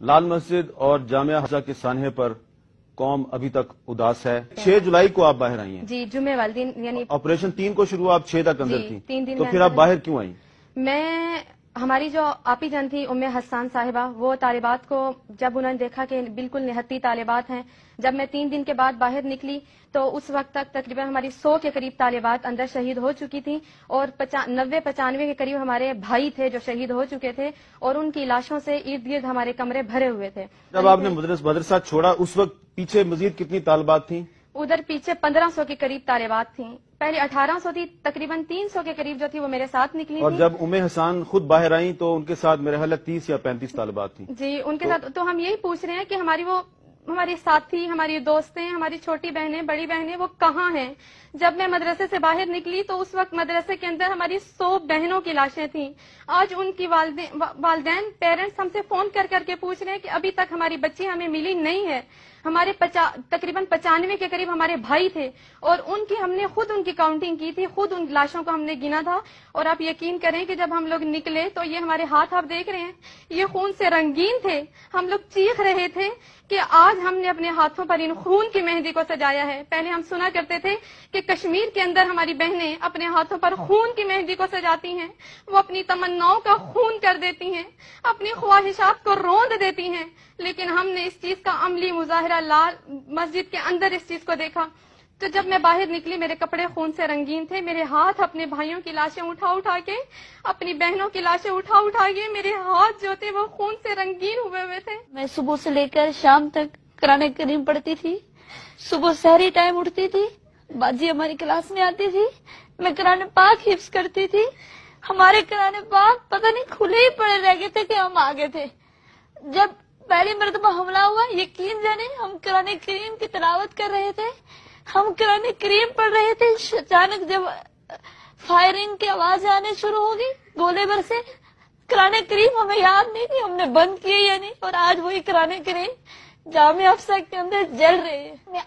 لال مسجد اور جامعہ حفظہ کے سانحے پر قوم ابھی تک اداس ہے. 6 جولائی کو آپ باہر آئی ہیں. جی جمعے والے دن یعنی آپریشن 3 کو شروع، آپ 6 تک اندر جی، تھی. 3 دن تو میں پھر آپ باہر کیوں آئیں؟ ہماری جو آپی جان تھی ام حسان صاحبہ، وہ طالبات کو جب انہوں نے دیکھا کہ بالکل نہتی طالبات ہیں، جب میں 3 دن کے بعد باہر نکلی تو اس وقت تک تقریباً ہماری 100 کے قریب طالبات اندر شہید ہو چکی تھیں، اور 90-95 کے قریب ہمارے بھائی تھے جو شہید ہو چکے تھے، اور ان کی لاشوں سے ارد گرد ہمارے کمرے بھرے ہوئے تھے. جب آپ نے مدرسہ چھوڑا اس وقت پیچھے مزید کتنی طالبات تھیں؟ ادھر پیچھے 1500 کے قریب طالبات تھیں. پہلے 1800 تھی، تقریباً 300 کے قریب جو تھی وہ میرے ساتھ نکلی اور تھی. جب ام حسان خود باہر آئیں تو ان کے ساتھ میرے خیال ہے 30 یا 35 طالبات تھیں. جی ان کے ساتھ. تو ہم یہی پوچھ رہے ہیں کہ ہماری ساتھی، ہماری دوستیں، ہماری چھوٹی بہنیں، بڑی بہنیں وہ کہاں ہیں؟ جب میں مدرسے سے باہر نکلی تو اس وقت مدرسے کے اندر ہماری 100 بہنوں کی لاشیں تھیں. آج ان کی والدین پیرنٹس ہم سے فون کر کے پوچھ رہے ہیں کہ ابھی تک ہماری بچی ہمیں ملی نہیں ہے. ہمارے تقریباً 95 کے قریب ہمارے بھائی تھے، اور ہم نے خود ان کی کاؤنٹنگ کی تھی، خود ان لاشوں کو ہم نے گنا تھا. اور آپ یقین کریں کہ جب ہم لوگ نکلے تو یہ ہمارے ہاتھ آپ دیکھ رہے ہیں، یہ خون سے رنگین تھے. ہم لوگ چیخ رہے تھے کہ آج ہم نے اپنے ہاتھوں پر ان خون کی مہندی کو سجایا ہے. پہلے ہم سنا کرتے تھے کہ کشمیر کے اندر ہماری بہنیں اپنے ہاتھوں پر خون کی مہندی کو سجاتی ہیں، وہ اپنی تمناؤں کا خون کر دیتی ہیں، اپنی خواہشات کو روند دیتی ہیں. لیکن ہم نے اس چیز کا عملی مظاہرہ لال مسجد کے اندر اس چیز کو دیکھا. تو جب میں باہر نکلی میرے کپڑے خون سے رنگین تھے، میرے ہاتھ اپنے بھائیوں کی لاشیں اٹھا کے، اپنی بہنوں کی لاشیں اٹھا کے، میرے ہاتھ جو تھے وہ خون سے رنگین ہوئے تھے. میں صبح سے لے کر شام تک قرآن کریم پڑھتی تھی. صبح سحری ٹائم اٹھتی تھی، باجی ہماری کلاس میں آتی تھی، میں قرآن پاک حفظ کرتی تھی. ہمارے قرآن پاک پتہ نہیں کھلے ہی پڑے رہ گئے تھے کہ ہم آگے تھے. جب پہلی مرتبہ حملہ ہوا، یقین جانے ہم قرآن کریم کی تلاوت کر رہے تھے، ہم قرآن کریم پڑھ رہے تھے. اچانک جب فائرنگ کی آواز آنے شروع ہوگی، گولے برسے، قرآن کریم ہمیں یاد نہیں کہ ہم نے بند کیے یا نہیں، اور آج وہی قرآن کریم جامعہ حفظہ کے اندر جل رہے ہیں.